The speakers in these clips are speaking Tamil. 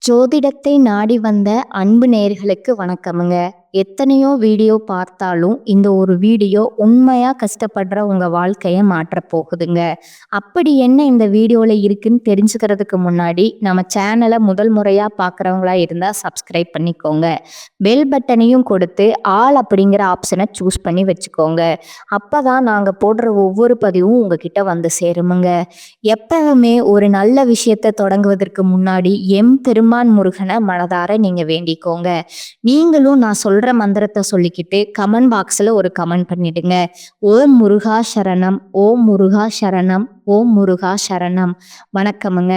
ஜோதிடத்தை நாடி வந்த அன்பு நேயர்களுக்கு வணக்கமுங்க. எத்தனையோ வீடியோ பார்த்தாலும் இந்த ஒரு வீடியோ உண்மையா கஷ்டப்படுற உங்க வாழ்க்கைய மாற்றப் போகுதுங்க. அப்படி என்ன இந்த வீடியோல இருக்குன்னு தெரிஞ்சுக்கிறதுக்கு முன்னாடி நம்ம சேனலை முதல் முறையா பார்க்குறவங்களா இருந்தா சப்ஸ்கிரைப் பண்ணிக்கோங்க. பெல் பட்டனையும் கொடுத்து ஆல் அப்படிங்கிற ஆப்ஷனை சூஸ் பண்ணி வச்சுக்கோங்க. அப்பதான் நாங்க போடுற ஒவ்வொரு பதிவும் உங்ககிட்ட வந்து சேருமுங்க. எப்பவுமே ஒரு நல்ல விஷயத்தை தொடங்குவதற்கு முன்னாடி பெருமான் முருகனை மனதார நீங்க வேண்டிக்கோங்க. நீங்களும் நான் சொல்ற மந்திரத்தை சொல்லிக்கிட்டு கமெண்ட் பாக்ஸ்ல ஒரு கமெண்ட் பண்ணிடுங்க. ஓம் முருகா சரணம், ஓம் முருகா சரணம், ஓம் முருகா சரணம். வணக்கமுங்க.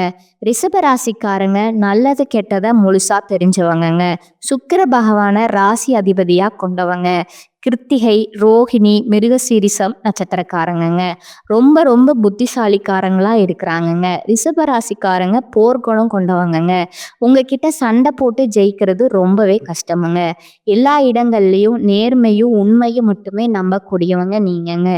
ரிஷபராசிக்காரங்க நல்லது கெட்டதை முழுசா தெரிஞ்சவங்கங்க. சுக்கிர பகவான ராசி அதிபதியா கொண்டவங்க. கிருத்திகை, ரோஹிணி, மிருகசீரிசம் நட்சத்திரக்காரங்கங்க. ரொம்ப ரொம்ப புத்திசாலிக்காரங்களா இருக்கிறாங்கங்க. ரிஷபராசிக்காரங்க போர்க்குணம் கொண்டவங்கங்க. உங்ககிட்ட சண்டை போட்டு ஜெயிக்கிறது ரொம்பவே கஷ்டமுங்க. எல்லா இடங்கள்லயும் நேர்மையும் உண்மையும் மட்டுமே நம்பக்கூடியவங்க நீங்கங்க.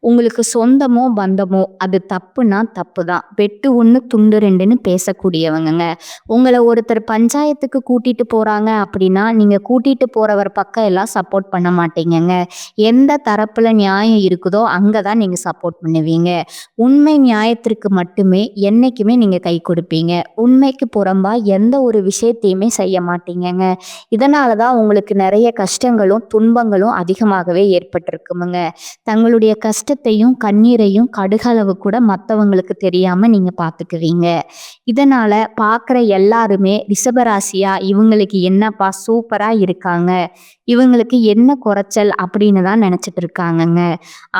உங்களுக்கு சொந்தமோ பந்தமோ அது தப்புனா தப்பு தான். வெட்டு ஒன்று துண்டு ரெண்டுன்னு பேசக்கூடியவங்கங்க. உங்களை ஒருத்தர் பஞ்சாயத்துக்கு கூட்டிட்டு போறாங்க அப்படின்னா நீங்க கூட்டிட்டு போறவர் பக்கம் எல்லாம் சப்போர்ட் பண்ண மாட்டீங்க. எந்த தரப்புல நியாயம் இருக்குதோ அங்கதான் நீங்க சப்போர்ட் பண்ணுவீங்க. உண்மை நியாயத்திற்கு மட்டுமே என்னைக்குமே நீங்க கை கொடுப்பீங்க. உண்மைக்கு புறம்பா எந்த ஒரு விஷயத்தையுமே செய்ய மாட்டீங்கங்க. இதனாலதான் உங்களுக்கு நிறைய கஷ்டங்களும் துன்பங்களும் அதிகமாகவே ஏற்பட்டிருக்குமுங்க. தங்களுடைய கஷ்டத்தையும் கண்ணீரையும் கடுகளவு கூட மற்றவங்களுக்கு தெரியாம நீங்க பாத்துக்குவீங்க. இதனால பாக்குற எல்லாருமே ரிஷபராசியா இவங்களுக்கு என்னப்பா சூப்பரா இருக்காங்க, இவங்களுக்கு என்ன குறைச்சல் அப்படின்னு தான் நினைச்சிட்டு இருக்காங்கங்க.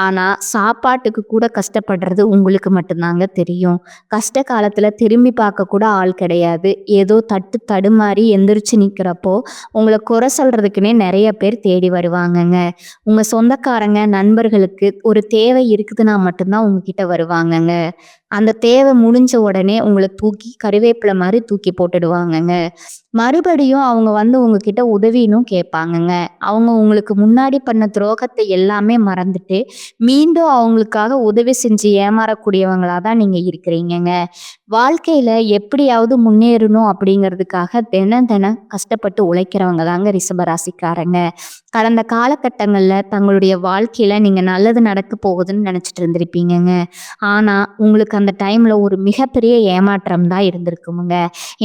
ஆனா சாப்பாட்டுக்கு கூட கஷ்டப்படுறது உங்களுக்கு மட்டும்தாங்க தெரியும். கஷ்ட காலத்துல திரும்பி பார்க்க கூட ஆள் கிடையாது. ஏதோ தட்டு தடுமாறி எந்திரிச்சு நிக்கிறப்போ உங்களை குறை சொல்றதுக்குன்னே நிறைய பேர் தேடி வருவாங்கங்க. உங்க சொந்தக்காரங்க நண்பர்களுக்கு ஒரு தேவை இருக்குதுன்னா மட்டும்தான் உங்ககிட்ட வருவாங்கங்க. அந்த தேவை முடிஞ்ச உடனே உங்களை தூக்கி கருவேப்பிலை மாதிரி தூக்கி போட்டுடுவாங்கங்க. மறுபடியும் அவங்க வந்து உங்ககிட்ட உதவினும் கேட்பாங்கங்க. அவங்க உங்களுக்கு முன்னாடி பண்ண துரோகத்தை எல்லாமே மறந்துட்டு மீண்டும் அவங்களுக்காக உதவி செஞ்சு ஏமாறக்கூடியவங்களா தான் நீங்க இருக்கிறீங்கங்க. வாழ்க்கையில எப்படியாவது முன்னேறணும் அப்படிங்கிறதுக்காக தினம் தினம் கஷ்டப்பட்டு உழைக்கிறவங்க தாங்க ரிஷபராசிக்காரங்க. கடந்த காலகட்டங்கள்ல தங்களுடைய வாழ்க்கையில நீங்க நல்லது நடக்க போகுதுன்னு நினைச்சிட்டு இருந்திருப்பீங்கங்க. ஆனா உங்களுக்கு அந்த டைம்ல ஒரு மிகப்பெரிய ஏமாற்றம் தான் இருந்திருக்குமுங்க.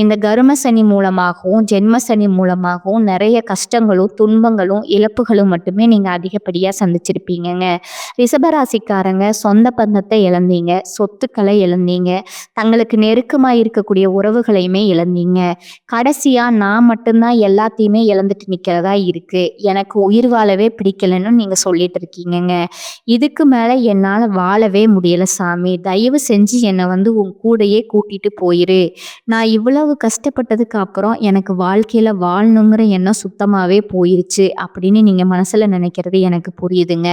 இந்த கரும சனி மூலமாகவும் ஜென்ம சனி மூலமாகவும் நிறைய கஷ்டங்களும் துன்பங்களும் இழப்புகளும் மட்டுமே நீங்க அதிகப்படியா சந்திச்சிருப்பீங்கங்க. ரிஷபராசிக்காரங்க சொந்த பந்தத்தை இழந்தீங்க, சொத்துக்களை இழந்தீங்க, தங்களுக்கு நெருக்கமா இருக்கக்கூடிய உறவுகளையுமே இழந்தீங்க. கடைசியா நான் மட்டும்தான் எல்லாத்தையுமே இழந்துட்டு நிக்கிறதா இருக்கு, எனக்கு உயிர் வாழவே பிடிக்கலன்னு நீங்க சொல்லிட்டு இருக்கீங்கங்க. இதுக்கு மேல என்னால வாழவே முடியல சாமி, தயவு செஞ்சு என்னை வந்து உன் கூடையே கூட்டிட்டு போயிரு. நான் இவ்வளவு கஷ்டப்பட்டதுக்கு அப்புறம் எனக்கு வாழ்க்கையில வாழணுங்கிற எண்ணம் சுத்தமாவே போயிருச்சு அப்படின்னு நீங்க மனசுல நினைக்கிறது எனக்கு புரியுதுங்க.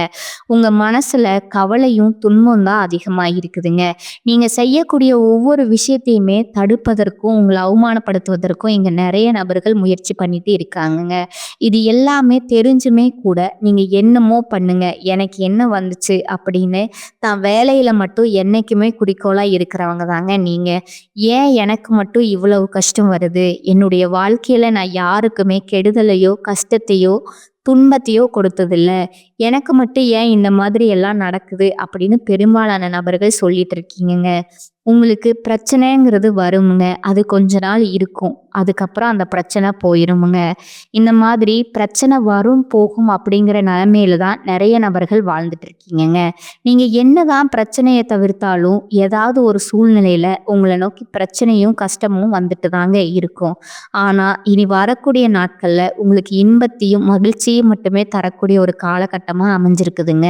உங்க மனசுல கவலையும் துன்பம் தான் அதிகமா இருக்குதுங்க. நீங்க செய்யக்கூடிய ஒவ்வொரு விஷயத்தையுமே தடுப்பதற்கும் உங்களை அவமானப்படுத்துவதற்கும் இங்க நிறைய நபர்கள் முயற்சி பண்ணிட்டு இருக்காங்கங்க. இது எல்லாமே தெரிஞ்சுமே கூட நீங்க என்னமோ பண்ணுங்க, எனக்கு என்ன வந்துச்சு அப்படின்னு தான் வேலையில மட்டும் என்னைக்குமே குறிக்கோளா இருக்கிறவங்க தாங்க நீங்க. ஏன் எனக்கு மட்டும் இவ்வளவு கஷ்டம் வருது, என்னுடைய வாழ்க்கையில நான் யாருக்குமே கெடுதலையோ கஷ்டத்தையோ துன்பத்தையோ கொடுத்ததில்ல, எனக்கு மட்டும் ஏன் இந்த மாதிரி எல்லாம் நடக்குது அப்படின்னு பெரும்பாலான நபர்கள் சொல்லிட்டு இருக்கீங்கங்க. உங்களுக்கு பிரச்சனைங்கிறது வருமுங்க. அது கொஞ்ச நாள் இருக்கும், அதுக்கப்புறம் அந்த பிரச்சனை போயிருமுங்க. இந்த மாதிரி பிரச்சனை வரும் போகும் அப்படிங்கிற நிலைமையில தான் நிறைய நபர்கள் வாழ்ந்துட்டு இருக்கீங்கங்க. நீங்க என்னதான் பிரச்சனையை தவிர்த்தாலும் ஏதாவது ஒரு சூழ்நிலையில உங்களை நோக்கி பிரச்சனையும் கஷ்டமும் வந்துட்டு தாங்க இருக்கும். ஆனா இனி வரக்கூடிய நாட்கள்ல உங்களுக்கு இன்பத்தையும் மகிழ்ச்சியும் மட்டுமே தரக்கூடிய ஒரு காலகட்டமா அமைஞ்சிருக்குதுங்க.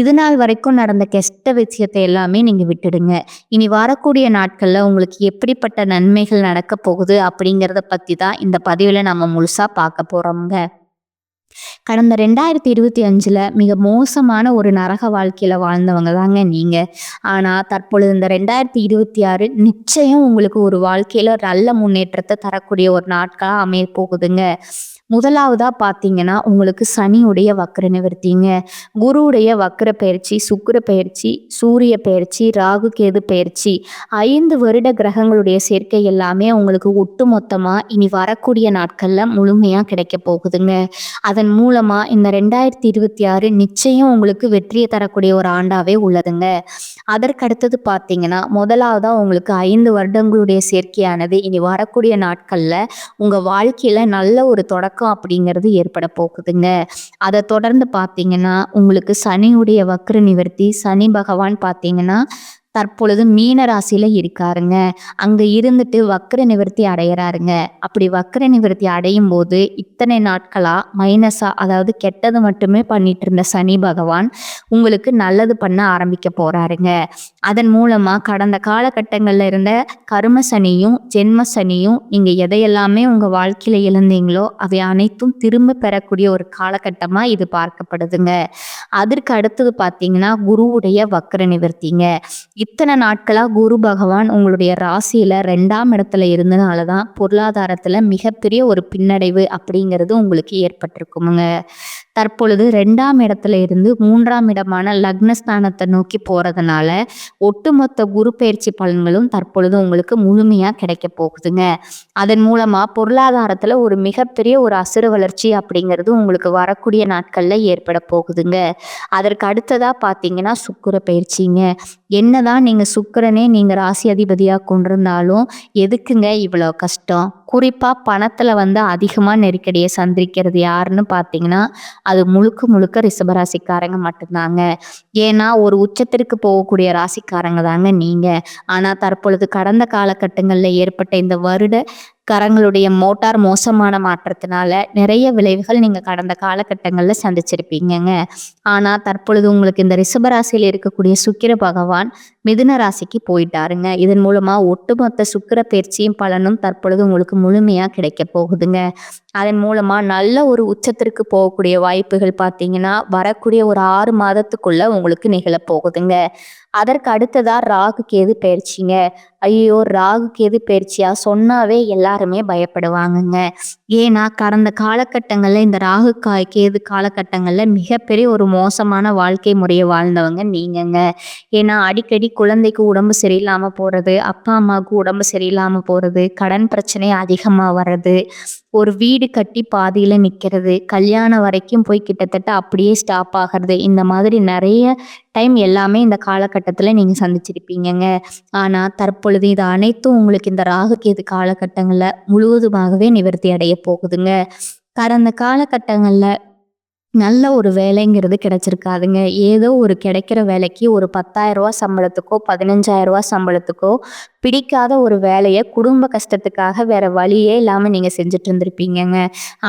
இது நாள் வரைக்கும் நடந்த கெட்ட விஷயத்தை எல்லாமே நீங்க விட்டுடுங்க. இனி வரக்கூடிய நாட்கள்ல உங்களுக்கு எப்படிப்பட்ட நன்மைகள் நடக்க போகுது அப்படிங்கிறத பத்தி தான் இந்த பதிவுல நம்ம முழுசா பார்க்க போறோம்ங்க. கடந்த 2025ல மிக மோசமான ஒரு நரக வாழ்க்கையில வாழ்ந்தவங்க தாங்க நீங்க. ஆனா தற்பொழுது இந்த 2026 நிச்சயம் உங்களுக்கு ஒரு வாழ்க்கையில நல்ல முன்னேற்றத்தை தரக்கூடிய ஒரு நாட்களா அமைய போகுதுங்க. முதலாவதா பார்த்தீங்கன்னா, உங்களுக்கு சனியுடைய வக்ர நிவர்த்திங்க. குருவுடைய வக்ர பெயர்ச்சி, சுக்கிர பெயர்ச்சி, சூரிய பெயர்ச்சி, ராகு கேது பெயர்ச்சி 5 வருட கிரகங்களுடைய சேர்க்கை எல்லாமே உங்களுக்கு ஒட்டுமொத்தமா இனி வரக்கூடிய நாட்கள்ல முழுமையா கிடைக்க போகுதுங்க. அதன் மூலமா இந்த 2026 நிச்சயம் உங்களுக்கு வெற்றியை தரக்கூடிய ஒரு ஆண்டாவே உள்ளதுங்க. அதற்கடுத்தது பார்த்தீங்கன்னா, முதலாவதா உங்களுக்கு 5 வருடங்களுடைய சேர்க்கையானது இனி வரக்கூடிய நாட்கள்ல உங்க வாழ்க்கையில நல்ல ஒரு தொடக்கம் அப்படிங்கிறது ஏற்பட போகுதுங்க. அதை தொடர்ந்து பார்த்தீங்கன்னா, உங்களுக்கு சனியுடைய வக்ர நிவர்த்தி, சனி பகவான் பார்த்தீங்கன்னா தற்பொழுது மீன ராசியில இருக்காருங்க. அங்க இருந்துட்டு வக்ர நிவர்த்தி அடையறாருங்க. அப்படி வக்ர நிவர்த்தி அடையும் போது இத்தனை நாட்களா மைனஸா, அதாவது கெட்டது மட்டுமே பண்ணிட்டு இருந்த சனி பகவான் உங்களுக்கு நல்லது பண்ண ஆரம்பிக்க போறாருங்க. அதன் மூலமா கடந்த காலகட்டங்கள்ல இருந்த கர்ம சனியும் ஜென்ம சனியும் நீங்க எதையெல்லாமே உங்க வாழ்க்கையில இழந்தீங்களோ அவை அனைத்தும் திரும்ப பெறக்கூடிய ஒரு காலகட்டமா இது பார்க்கப்படுதுங்க. அதற்கு அடுத்தது பார்த்தீங்கன்னா, குருவுடைய வக்ர நிவர்த்திங்க. இத்தனை நாட்களா குரு பகவான் உங்களுடைய ராசியில 2ஆம் இடத்துல இருந்தனால தான் பொருளாதாரத்துல மிகப்பெரிய ஒரு பின்னடைவு அப்படிங்கிறது உங்களுக்கு ஏற்பட்டிருக்குமுங்க. தற்பொழுது 2ஆம் இடத்துல இருந்து 3ஆம் இடமான லக்னஸ்தானத்தை நோக்கி போறதுனால ஒட்டுமொத்த குரு பயிற்சி பலன்களும் தற்பொழுது உங்களுக்கு முழுமையா கிடைக்க போகுதுங்க. அதன் மூலமா பொருளாதாரத்துல ஒரு மிகப்பெரிய ஒரு அசுர வளர்ச்சி அப்படிங்கிறது உங்களுக்கு வரக்கூடிய நாட்கள்ல ஏற்பட போகுதுங்க. அதற்கு அடுத்ததா பார்த்தீங்கன்னா சுக்கிர பயிற்சிங்க. என்னதான் நீங்க சுக்கிரனே நீங்க ராசி அதிபதியா கொண்டிருந்தாலும் எதுக்குங்க இவ்வளோ கஷ்டம்? குறிப்பா பணத்துல அதிகமா நெருக்கடியை சந்திக்கிறது யாருன்னு பார்த்தீங்கன்னா, அது முழுக்க முழுக்க ரிஷபராசிக்காரங்க மட்டும்தாங்க. ஏன்னா ஒரு உச்சத்திற்கு போகக்கூடிய ராசிக்காரங்க தாங்க நீங்க. ஆனா தற்பொழுது கடந்த காலகட்டங்கள்ல ஏற்பட்ட இந்த வருட கரங்களுடைய மோட்டார் மோசமான மாற்றத்தினால நிறைய விளைவுகள் நீங்க கடந்த காலகட்டங்கள்ல சந்திச்சிருப்பீங்கங்க. ஆனா தற்பொழுது உங்களுக்கு இந்த ரிஷபராசியில் இருக்கக்கூடிய சுக்கிர பகவான் மிதுன ராசிக்கு போயிட்டாருங்க. இதன் மூலமா ஒட்டுமொத்த சுக்கிர பயிற்சியும் பலனும் தற்பொழுது உங்களுக்கு முழுமையா கிடைக்க போகுதுங்க. அதன் மூலமா நல்ல ஒரு உச்சத்திற்கு போகக்கூடிய வாய்ப்புகள் பார்த்தீங்கன்னா வரக்கூடிய ஒரு 6 மாதத்துக்குள்ள உங்களுக்கு நிகழப்போகுதுங்க. அதற்கு அடுத்ததா ராகு கேது பயிற்சிங்க. ஐயோ, ராகு கேது பயிற்சியா சொன்னாவே எல்லாருமே பயப்படுவாங்கங்க. ஏன்னா கடந்த காலகட்டங்கள்ல இந்த கேது காலகட்டங்கள்ல மிகப்பெரிய ஒரு மோசமான வாழ்க்கை முறையை வாழ்ந்தவங்க நீங்கங்க. ஏன்னா அடிக்கடி குழந்தைக்கு உடம்பு சரியில்லாம போறது, அப்பா அம்மாவுக்கு உடம்பு சரியில்லாம போறது, கடன் பிரச்சனை அதிகமா வர்றது, ஒரு வீடு கட்டி பாதியில நிக்கிறது, கல்யாணம் வரைக்கும் போய் கிட்டத்தட்ட அப்படியே ஸ்டாப் ஆகிறது, இந்த மாதிரி நிறைய டைம் எல்லாமே இந்த காலகட்டத்துல நீங்க சந்திச்சிருப்பீங்கங்க. ஆனா தற்பொழுது இது அனைத்தும் உங்களுக்கு இந்த ராகு கேது காலகட்டங்கள்ல முழுவதுமாகவே நிவர்த்தி அடைய போகுதுங்க. கடந்த காலகட்டங்கள்ல நல்ல ஒரு வேலைங்கிறது கிடைச்சிருக்காதுங்க. ஏதோ ஒரு கிடைக்கிற வேலைக்கு ஒரு ரூ. 10,000 சம்பளத்துக்கோ, ரூ. 15,000 சம்பளத்துக்கோ பிடிக்காத ஒரு வேலைய குடும்ப கஷ்டத்துக்காக வேற வழியே இல்லாம நீங்க செஞ்சுட்டு இருந்திருப்பீங்கங்க.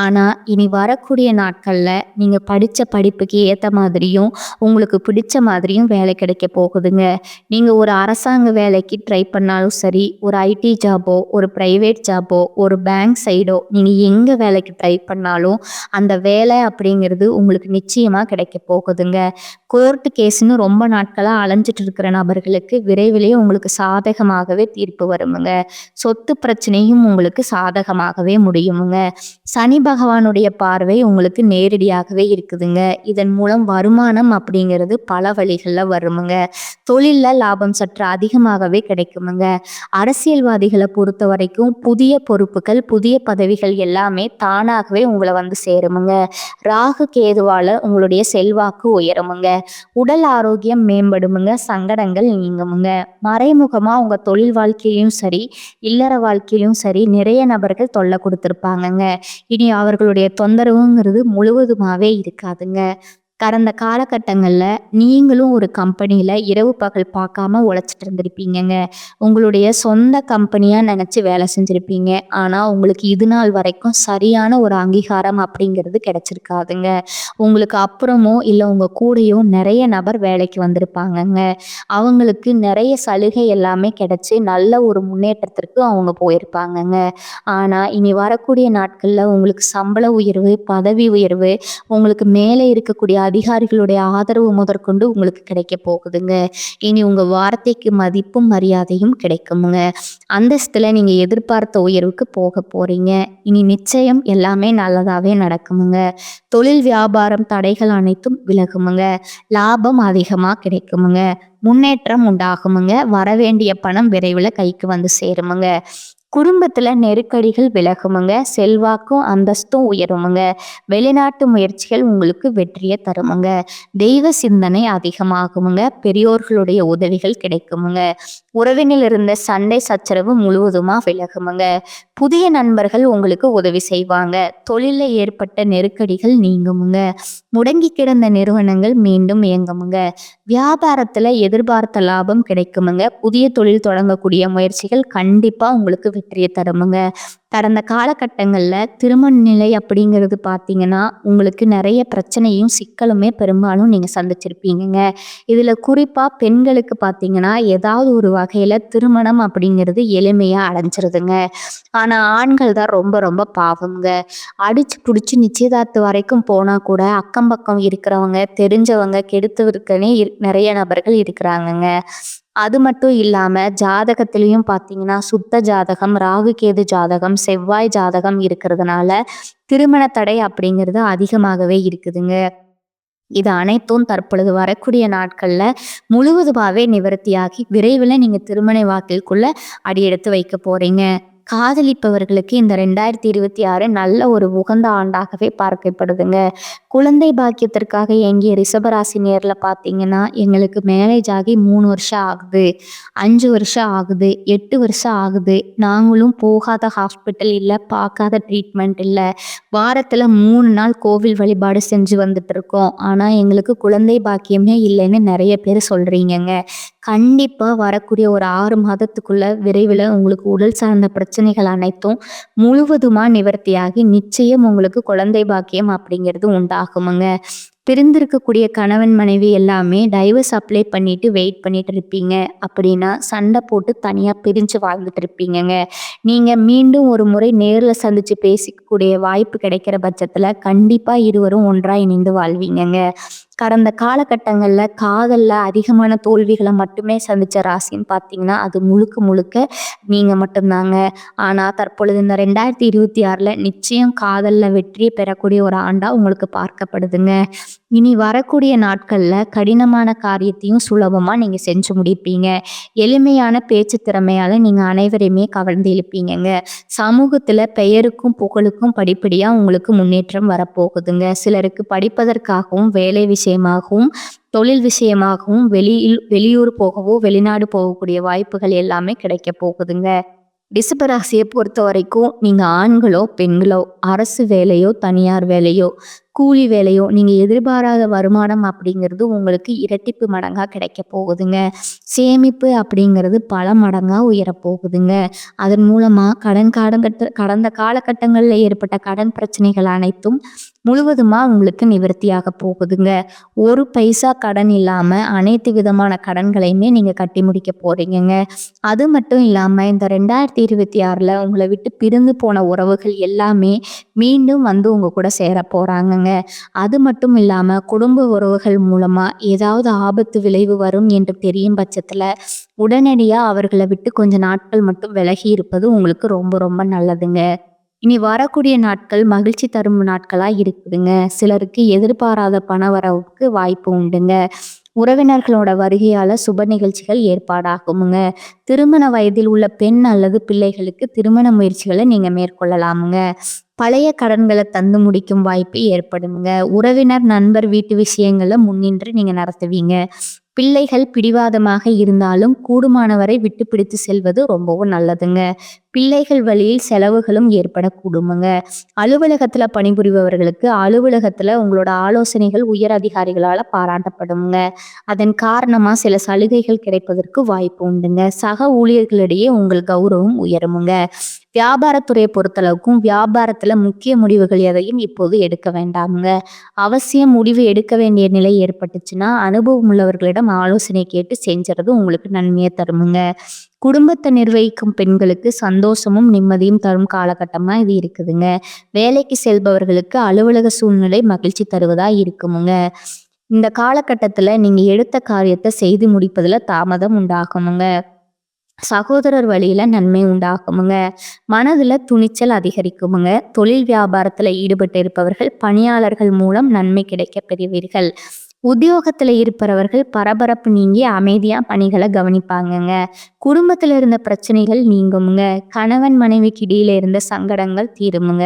ஆனா இனி வரக்கூடிய நாட்கள்ல நீங்க படிச்ச படிப்புக்கு ஏத்த மாதிரியும், உங்களுக்கு பிடிச்ச மாதிரியும் வேலை கிடைக்க போகுதுங்க. நீங்க ஒரு அரசாங்க வேலைக்கு ட்ரை பண்ணாலும் சரி, ஒரு ஐடி ஜாபோ, ஒரு பிரைவேட் ஜாபோ, ஒரு பேங்க் சைடோ நீங்க எங்க வேலைக்கு ட்ரை பண்ணாலும் அந்த வேலை அப்படிங்கிறது உங்களுக்கு நிச்சயமா கிடைக்க போகுதுங்க. கோர்ட்டு கேஸ்ன்னு ரொம்ப நாட்களா அலைஞ்சிட்டு இருக்கிற நபர்களுக்கு விரைவிலேயே உங்களுக்கு சாதகமாகவே தீர்ப்பு வருமுங்க. சொத்து பிரச்சனையும் உங்களுக்கு சாதகமாகவே முடியுமுங்க. சனி பகவானுடைய பார்வை உங்களுக்கு நேரடியாகவே இருக்குதுங்க. இதன் மூலம் வருமானம் அப்படிங்கிறது பல வழிகள்ல வருமுங்க. தொழில்ல லாபம் சற்று அதிகமாகவே கிடைக்குமுங்க. அரசியல்வாதிகளை பொறுத்த வரைக்கும் புதிய பொறுப்புகள், புதிய பதவிகள் எல்லாமே தானாகவே உங்களை சேருமுங்க. ராகு கேதுவால உங்களுடைய செல்வாக்கு உயருமுங்க. உடல் ஆரோக்கியம் மேம்படுமுங்க. சங்கடங்கள் நீங்குமுங்க. மறைமுகமா உங்க தொழில் வாழ்க்கையிலும் சரி, இல்லற வாழ்க்கையிலும் சரி நிறைய நபர்கள் தொல்லை கொடுத்திருப்பாங்கங்க. இனி அவர்களுடைய தொந்தரவுங்கிறது முழுவதுமாவே இருக்காதுங்க. கடந்த காலகட்டங்கள்ல நீங்களும் ஒரு கம்பெனியில இரவு பகல் பார்க்காம உழைச்சிட்டு இருந்திருப்பீங்கங்க. உங்களுடைய சொந்த கம்பெனியா நினைச்சு வேலை செஞ்சிருப்பீங்க. ஆனா உங்களுக்கு இது நாள் வரைக்கும் சரியான ஒரு அங்கீகாரம் அப்படிங்கிறது கிடைச்சிருக்காதுங்க. உங்களுக்கு அப்புறமோ இல்ல உங்க கூடயோ நிறைய நபர் வேலைக்கு வந்திருப்பாங்கங்க. அவங்களுக்கு நிறைய சலுகை எல்லாமே கிடைச்சு நல்ல ஒரு முன்னேற்றத்திற்கு அவங்க போயிருப்பாங்கங்க. ஆனா இனி வரக்கூடிய நாட்கள்ல உங்களுக்கு சம்பள உயர்வு, பதவி உயர்வு, உங்களுக்கு மேலே இருக்கக்கூடிய அதிகாரிகளுடைய ஆதரவு முதற்கொண்டு உங்களுக்கு கிடைக்க போகுதுங்க. இனி உங்க வார்த்தைக்கு மதிப்பும் மரியாதையும் கிடைக்குமுங்க. அந்தஸ்துல நீங்க எதிர்பார்த்த உயர்வுக்கு போக போறீங்க. இனி நிச்சயம் எல்லாமே நல்லதாவே நடக்குமுங்க. தொழில் வியாபாரம் தடைகள் அனைத்தும் விலகுமுங்க. லாபம் அதிகமா கிடைக்குமுங்க. முன்னேற்றம் உண்டாகுமுங்க. வரவேண்டிய பணம் விரைவில் கைக்கு வந்து சேருமுங்க. குடும்பத்துல நெருக்கடிகள் விலகுமுங்க. செல்வாக்கும் அந்தஸ்தும் உயருமுங்க. வெளிநாட்டு முயற்சிகள் உங்களுக்கு வெற்றியை தருமுங்க. தெய்வ சிந்தனை அதிகமாகுமுங்க. பெரியோர்களுடைய உதவிகள் கிடைக்குமுங்க. உறவினில் இருந்த சண்டை சச்சரவு முழுவதுமா விலகுமுங்க. புதிய நண்பர்கள் உங்களுக்கு உதவி செய்வாங்க. தொழில ஏற்பட்ட நெருக்கடிகள் நீங்குமுங்க. முடங்கி கிடந்த நிறுவனங்கள் மீண்டும் இயங்குமுங்க. வியாபாரத்துல எதிர்பார்த்த லாபம் கிடைக்குமுங்க. புதிய தொழில் தொடங்கக்கூடிய முயற்சிகள் கண்டிப்பா உங்களுக்கு வெற்றியை தருமுங்க. கடந்த காலகட்டங்கள்ல திருமண நிலை அப்படிங்கிறது பார்த்தீங்கன்னா உங்களுக்கு நிறைய பிரச்சனையும் சிக்கலுமே பெரும்பாலும் நீங்க சந்திச்சிருப்பீங்கங்க. இதுல குறிப்பா பெண்களுக்கு பார்த்தீங்கன்னா ஏதாவது ஒரு வகையில திருமணம் அப்படிங்கிறது எளிமையா அடைஞ்சிருதுங்க. ஆனா ஆண்கள் தான் ரொம்ப ரொம்ப பாவம்ங்க. அடிச்சு புடிச்சு நிச்சயதார்த்தம் வரைக்கும் போனா கூட அக்கம் பக்கம் இருக்கிறவங்க தெரிஞ்சவங்க கெடுத்தவருக்குன்னே நிறைய நபர்கள் இருக்கிறாங்கங்க. அது மட்டும் இல்லாம ஜாதகத்திலையும் பார்த்தீங்கன்னா சுத்த ஜாதகம், ராகு கேது ஜாதகம், செவ்வாய் ஜாதகம் இருக்கிறதுனால திருமண தடை அப்படிங்கிறது அதிகமாகவே இருக்குதுங்க. இது அனைத்தும் தற்பொழுது வரக்கூடிய நாட்கள்ல முழுவதுமாவே நிவர்த்தியாகி விரைவில் நீங்க திருமண வாழ்க்கைக்குள்ள அடியெடுத்து வைக்க போறீங்க. காதலிப்பவர்களுக்கு இந்த 2026 நல்ல ஒரு உகந்த ஆண்டாகவே பார்க்கப்படுதுங்க. குழந்தை பாக்கியத்திற்காக ஏங்கிய ரிஷபராசி நேர்ல பார்த்தீங்கன்னா எங்களுக்கு மேரேஜ் ஆகி 3 வருஷம் ஆகுது, 5 வருஷம் ஆகுது, 8 வருஷம் ஆகுது. நாங்களும் போகாத ஹாஸ்பிட்டல் இல்லை, பார்க்காத ட்ரீட்மெண்ட் இல்லை. வாரத்துல 3 நாள் கோவில் வழிபாடு செஞ்சு வந்துட்டு இருக்கோம். ஆனா எங்களுக்கு குழந்தை பாக்கியமே இல்லைன்னு நிறைய பேர் சொல்றீங்கங்க. கண்டிப்பா வரக்கூடிய ஒரு 6 மாதத்துக்குள்ள விரைவில் உங்களுக்கு உடல் சார்ந்த பிரச்சனைகள் அனைத்தும் முழுவதுமா நிவர்த்தியாகி நிச்சயம் உங்களுக்கு குழந்தை பாக்கியம் அப்படிங்கிறது உண்டாகுமுங்க. பிரிந்திருக்கக்கூடிய கணவன் மனைவி எல்லாமே டைவர்ஸ் அப்ளை பண்ணிட்டு வெயிட் பண்ணிட்டு இருப்பீங்க. அப்படின்னா சண்டை போட்டு தனியா பிரிஞ்சு வாழ்ந்துட்டு இருப்பீங்கங்க. நீங்க மீண்டும் ஒரு முறை நேர்ல சந்திச்சு பேசிக்கக்கூடிய வாய்ப்பு கிடைக்கிற பட்சத்துல கண்டிப்பா இருவரும் ஒன்றா இணைந்து வாழ்வீங்கங்க. கடந்த காலகட்டங்கள்ல காதல்ல அதிகமான தோல்விகளை மட்டுமே சந்திச்ச ராசின்னு பார்த்தீங்கன்னா அது முழுக்க முழுக்க நீங்க மட்டும்தாங்க. ஆனா தற்பொழுது இந்த 2026ல நிச்சயம் காதல்ல வெற்றியை பெறக்கூடிய ஒரு ஆண்டா உங்களுக்கு பார்க்கப்படுதுங்க. இனி வரக்கூடிய நாட்கள்ல கடினமான காரியத்தையும் சுலபமா நீங்க செஞ்சு முடிப்பீங்க. எளிமையான பேச்சு திறமையால நீங்க அனைவரையுமே கவர்ந்து இழுப்பீங்கங்க. சமூகத்துல பெயருக்கும் புகழுக்கும் படிப்படியா உங்களுக்கு முன்னேற்றம் வரப்போகுதுங்க. சிலருக்கு படிப்பதற்காகவும் வேலை விஷயமாகவும் தொழில் விஷயமாகவும் வெளியூர் போகவோ வெளிநாடு போகக்கூடிய வாய்ப்புகள் எல்லாமே கிடைக்க போகுதுங்க. ரிஷபராசியை பொறுத்த வரைக்கும் நீங்க ஆண்களோ பெண்களோ அரசு வேலையோ தனியார் வேலையோ கூலி வேலையோ நீங்க எதிர்பாராத வருமானம் அப்படிங்கிறது உங்களுக்கு இரட்டிப்பு மடங்கா கிடைக்க போகுதுங்க. சேமிப்பு அப்படிங்கிறது பல மடங்கா உயரப்போகுதுங்க. அதன் மூலமா கடந்த காலகட்டங்களில் ஏற்பட்ட கடன் பிரச்சனைகள் அனைத்தும் முழுவதுமா உங்களுக்கு நிவர்த்தியாக போகுதுங்க. ஒரு பைசா கடன் இல்லாம அனைத்து விதமான கடன்களையுமே நீங்க கட்டி முடிக்க போறீங்கங்க. அது மட்டும் இல்லாம இந்த 2026ல உங்களை விட்டு பிரிந்து போன உறவுகள் எல்லாமே மீண்டும் வந்து உங்க கூட சேர போறாங்கங்க. அது மட்டும் இல்லாம குடும்ப உறவுகள் மூலமா ஏதாவது ஆபத்து விளைவு வரும் என்று தெரியும் பட்சத்துல உடனடியா அவர்களை விட்டு கொஞ்ச நாட்கள் மட்டும் விலகி இருப்பது உங்களுக்கு ரொம்ப ரொம்ப நல்லதுங்க. இனி வரக்கூடிய நாட்கள் மகிழ்ச்சி தரும் நாட்களா இருக்குதுங்க. சிலருக்கு எதிர்பாராத பண வரவுக்கு வாய்ப்பு உண்டுங்க. உறவினர்களோட வருகையால சுப நிகழ்ச்சிகள் ஏற்பாடாகுமுங்க. திருமண வயதில் உள்ள பெண் அல்லது பிள்ளைகளுக்கு திருமண முயற்சிகளை நீங்க மேற்கொள்ளலாமுங்க. பழைய கடன்களை தந்து முடிக்கும் வாய்ப்பு ஏற்படுங்க. உறவினர் நண்பர் வீட்டு விஷயங்களை முன்னின்று நீங்க நடத்துவீங்க. பிள்ளைகள் பிடிவாதமாக இருந்தாலும் கூடுமானவரை விட்டு பிடித்து செல்வது ரொம்பவும் நல்லதுங்க. பிள்ளைகள் வழியில் செலவுகளும் ஏற்படக்கூடுமுங்க. அலுவலகத்துல பணிபுரிபவர்களுக்கு அலுவலகத்துல உங்களோட ஆலோசனைகள் உயர் அதிகாரிகளால பாராட்டப்படுங்க. அதன் காரணமா சில சலுகைகள் கிடைப்பதற்கு வாய்ப்பு உண்டுங்க. சக ஊழியர்களிடையே உங்கள் கௌரவம் உயருமுங்க. வியாபாரத்துறையை பொறுத்தளவுக்கும் வியாபாரத்துல முக்கிய முடிவுகள் எதையும் இப்போது எடுக்க வேண்டாமுங்க. அவசியம் முடிவு எடுக்க வேண்டிய நிலை ஏற்பட்டுச்சுன்னா அனுபவம் உள்ளவர்களிடம் ஆலோசனை கேட்டு செஞ்சுறது உங்களுக்கு நன்மையை தருமுங்க. குடும்பத்தை நிர்வகிக்கும் பெண்களுக்கு சந்தோஷமும் நிம்மதியும் தரும் காலகட்டமா இது இருக்குதுங்க. வேலைக்கு செல்பவர்களுக்கு அலுவலக சூழ்நிலை மகிழ்ச்சி தருவதா இருக்குமுங்க. இந்த காலகட்டத்துல நீங்க எடுத்த காரியத்தை செய்து முடிப்பதுல தாமதம் உண்டாகுமுங்க. சகோதரர் வழியில நன்மை உண்டாகுமுங்க. மனதுல துணிச்சல் அதிகரிக்குமுங்க. தொழில் வியாபாரத்துல ஈடுபட்டு இருப்பவர்கள் பணியாளர்கள் மூலம் நன்மை கிடைக்க பெறுவீர்கள். உத்தியோகத்துல இருப்பவர்கள் பரபரப்பு நீங்கி அமைதியா பணிகளை கவனிப்பாங்கங்க. குடும்பத்துல இருந்த பிரச்சனைகள் நீங்குமுங்க. கணவன் மனைவிக்கு இடையில இருந்த சங்கடங்கள் தீருமுங்க.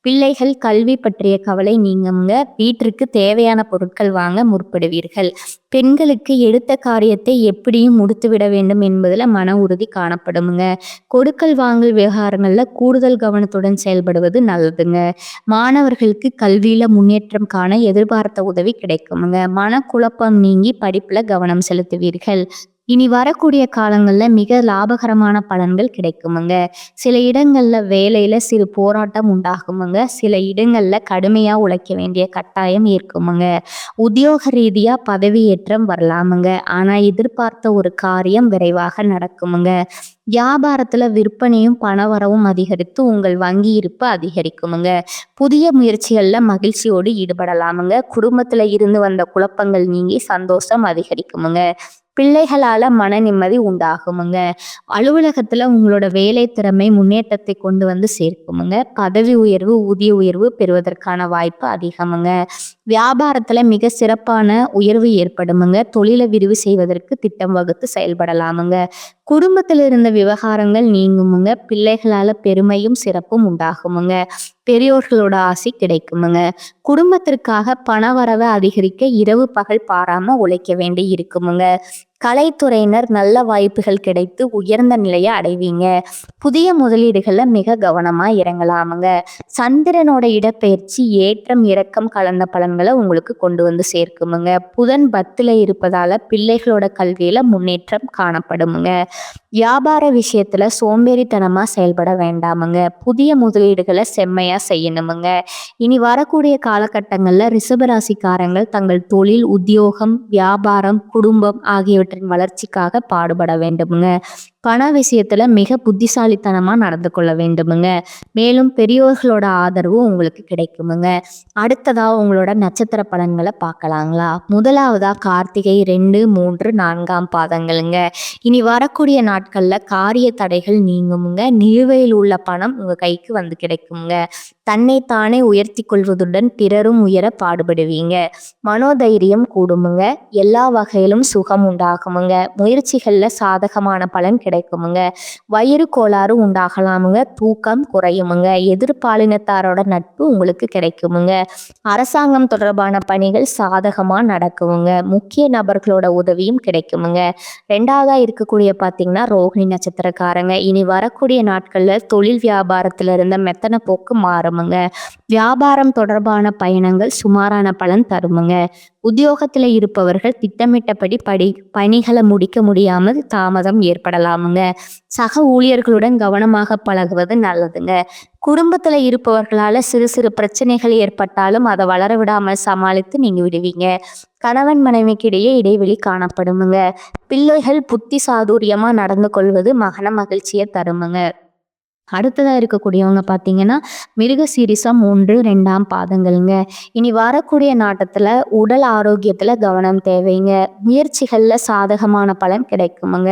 பிள்ளைகள் கல்வி பற்றிய கவலை நீங்குமுங்க. வீட்டிற்கு தேவையான பொருட்கள் வாங்க முற்படுவீர்கள். பெண்களுக்கு எடுத்த காரியத்தை எப்படியும் முடித்துவிட வேண்டும் என்பதுல மன உறுதி காணப்படுமுங்க. கொடுக்கல் வாங்கல் விவகாரங்கள்ல கூடுதல் கவனத்துடன் செயல்படுவது நல்லதுங்க. மாணவர்களுக்கு கல்வியில முன்னேற்றம் காண எதிர்பார்த்த உதவி கிடைக்குமுங்க. மனக்குழப்பம் நீங்கி படிப்புல கவனம் செலுத்துவீர்கள். இனி வரக்கூடிய காலங்கள்ல மிக லாபகரமான பலன்கள் கிடைக்குமுங்க. சில இடங்கள்ல வேலையில சிறு போராட்டம் உண்டாகுமுங்க. சில இடங்கள்ல கடுமையா உழைக்க வேண்டிய கட்டாயம் இருக்குமுங்க. உத்தியோக ரீதியா பதவியேற்றம் வரலாமுங்க. ஆனா எதிர்பார்த்த ஒரு காரியம் விரைவாக நடக்குமுங்க. வியாபாரத்துல விற்பனையும் பணவரவும் அதிகரித்து உங்கள் வங்கி இருப்பு அதிகரிக்குமுங்க. புதிய முயற்சிகள்ல மகிழ்ச்சியோடு ஈடுபடலாமுங்க. குடும்பத்துல இருந்து வந்த குழப்பங்கள் நீங்கி சந்தோஷம் அதிகரிக்குமுங்க. பிள்ளைகளால மன நிம்மதி உண்டாகுமுங்க. அலுவலகத்துல உங்களோட வேலை திறமை முன்னேற்றத்தை கொண்டு வந்து சேர்க்குமுங்க. பதவி உயர்வு ஊதிய உயர்வு பெறுவதற்கான வாய்ப்பு அதிகமுங்க. வியாபாரத்துல மிக சிறப்பான உயர்வு ஏற்படுமுங்க. தொழிலை விரிவு செய்வதற்கு திட்டம் வகுத்து செயல்படலாமுங்க. குடும்பத்தில் இருந்த விவகாரங்கள் நீங்குமுங்க. பிள்ளைகளால பெருமையும் சிறப்பும் உண்டாகுமுங்க. பெரியோர்களோட ஆசி கிடைக்குமுங்க. குடும்பத்திற்காக பணவரவை அதிகரிக்க இரவு பகல் பாராம உழைக்க வேண்டி இருக்குமுங்க. கலைத்துறையினர் நல்ல வாய்ப்புகள் கிடைத்து உயர்ந்த நிலையை அடைவீங்க. புதிய முதலீடுகள்ல மிக கவனமா இறங்கலாமுங்க. சந்திரனோட இடப்பெயர்ச்சி ஏற்றம் இறக்கம் கலந்த பலன்களை உங்களுக்கு கொண்டு வந்து சேர்க்குமுங்க. புதன் 10ல இருப்பதால பிள்ளைகளோட கல்வியில முன்னேற்றம் காணப்படுமுங்க. வியாபார விஷயத்துல சோம்பேறித்தனமா செயல்பட வேண்டாமுங்க. புதிய முதலீடுகளை செம்மையா செய்யணுமுங்க. இனி வரக்கூடிய காலகட்டங்கள்ல ரிஷபராசிக்காரங்கள் தங்கள் தொழில் உத்தியோகம் வியாபாரம் குடும்பம் ஆகியவற்றின் வளர்ச்சிக்காக பாடுபட வேண்டுமுங்க. பண விஷயத்துல மிக புத்திசாலித்தனமா நடந்து கொள்ள வேண்டுமுங்க. மேலும் பெரியோர்களோட ஆதரவு உங்களுக்கு கிடைக்குமுங்க. அடுத்ததா உங்களோட நட்சத்திர பலன்களை பார்க்கலாங்களா? முதலாவதா கார்த்திகை 2, 3, 4ஆம் பாதங்களுங்க. இனி வரக்கூடிய நாட்கள்ல காரிய தடைகள் நீங்குமுங்க. நிலுவையில் உள்ள பணம் உங்க கைக்கு வந்து கிடைக்குமுங்க. தன்னைத்தானே உயர்த்தி கொள்வதுடன் பிறரும் உயர பாடுபடுவீங்க. மனோதைரியம் கூடுமுங்க. எல்லா வகையிலும் சுகம் உண்டாகுமுங்க. முயற்சிகள்ல சாதகமான பலன் கிடைக்குமுங்க. வயிறு கோளாறு உண்டாகலாமுங்க. தூக்கம் குறையுமுங்க. எதிர்பாலினத்தாரோட நட்பு உங்களுக்கு கிடைக்குமுங்க. அரசாங்கம் தொடர்பான பணிகள் சாதகமா நடக்குமுங்க. முக்கிய நபர்களோட உதவியும் கிடைக்குமுங்க. 2ஆவதா இருக்கக்கூடிய பார்த்தீங்கன்னா ரோகிணி நட்சத்திரக்காரங்க. இனி வரக்கூடிய நாட்கள்ல தொழில் வியாபாரத்துல இருந்த மெத்தன போக்கு மாறுமுங்க. வியாபாரம் தொடர்பான பயணங்கள் சுமாரான பலன் தருமுங்க. உத்தியோகத்துல இருப்பவர்கள் திட்டமிட்டபடி பணிகளை முடிக்க முடியாமல் தாமதம் ஏற்படலாமுங்க. சக ஊழியர்களுடன் கவனமாக பழகுவது நல்லதுங்க. குடும்பத்துல இருப்பவர்களால சிறு சிறு பிரச்சனைகள் ஏற்பட்டாலும் அதை வளர விடாமல் சமாளித்து நீங்க விடுவீங்க. கணவன் மனைவிக்கு இடையே இடைவெளி காணப்படுமுங்க. பிள்ளைகள் புத்தி சாதுரியமா நடந்து கொள்வது மகன மகிழ்ச்சியை தருமுங்க. அடுத்ததா இருக்கக்கூடியவங்க பார்த்தீங்கன்னா மிருகசீரிசம் 1, 2ஆம் பாதங்களுங்க. இனி வரக்கூடிய நாட்டத்துல உடல் ஆரோக்கியத்துல கவனம் தேவைங்க. முயற்சிகள்ல சாதகமான பலன் கிடைக்குமுங்க.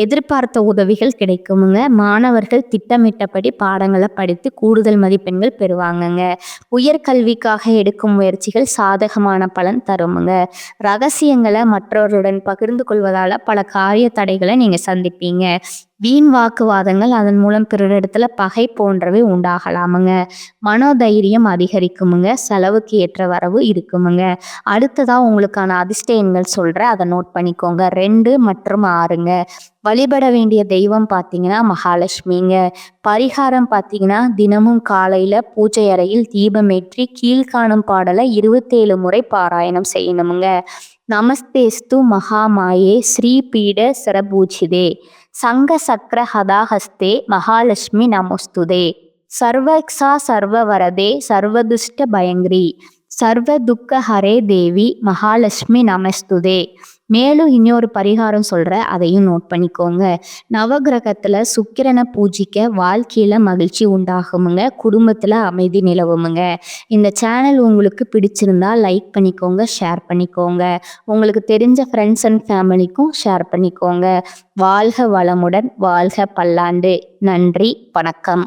எதிர்பார்த்த உதவிகள் கிடைக்குமுங்க. மாணவர்கள் திட்டமிட்டபடி பாடங்களை படித்து கூடுதல் மதிப்பெண்கள் பெறுவாங்கங்க. உயர்கல்விக்காக எடுக்கும் முயற்சிகள் சாதகமான பலன் தருமுங்க. ரகசியங்களை மற்றவர்களுடன் பகிர்ந்து கொள்வதால பல காரிய தடைகளை நீங்க சந்திப்பீங்க. வீண் வாக்குவாதங்கள் அதன் மூலம் பிறரிடத்துல பகை போன்றவை உண்டாகலாமுங்க. மனோதைரியம் அதிகரிக்குமுங்க. செலவுக்கு ஏற்ற வரவு இருக்குமுங்க. அடுத்ததா உங்களுக்கான அதிர்ஷ்ட எண்கள் சொல்றேன், அதை நோட் பண்ணிக்கோங்க. 2 மற்றும் 6ங்க. வழிபட வேண்டிய தெய்வம் பார்த்தீங்கன்னா மகாலட்சுமிங்க. பரிகாரம் பார்த்தீங்கன்னா தினமும் காலையில பூஜை அறையில் தீபமேற்றி கீழ்காணும் பாடலை 27 முறை பாராயணம் செய்யணுமுங்க. நமஸ்தேஸ்து மகாமாயே ஸ்ரீபீட சரபூஜிதே சங்க சக்கர ஹதாஹஸ்தே மகாலட்சுமி நமோஸ்துதே சர்வக்ஷா சர்வவரதே சர்வதுஷ்ட பயங்கிரி சர்வ துக்க ஹரே தேவி மகாலட்சுமி நமஸ்துதே. மேலும் இன்னொரு பரிகாரம் சொல்கிறேன், அதையும் நோட் பண்ணிக்கோங்க. நவகிரகத்தில் சுக்கிரனை பூஜிக்க வாழ்க்கையில் மகிழ்ச்சி உண்டாகுமுங்க, குடும்பத்தில் அமைதி நிலவுமுங்க. இந்த சேனல் உங்களுக்கு பிடிச்சிருந்தா லைக் பண்ணிக்கோங்க, ஷேர் பண்ணிக்கோங்க. உங்களுக்கு தெரிஞ்ச ஃப்ரெண்ட்ஸ் அண்ட் ஃபேமிலிக்கும் ஷேர் பண்ணிக்கோங்க. வாழ்க வளமுடன், வாழ்க பல்லாண்டு. நன்றி, வணக்கம்.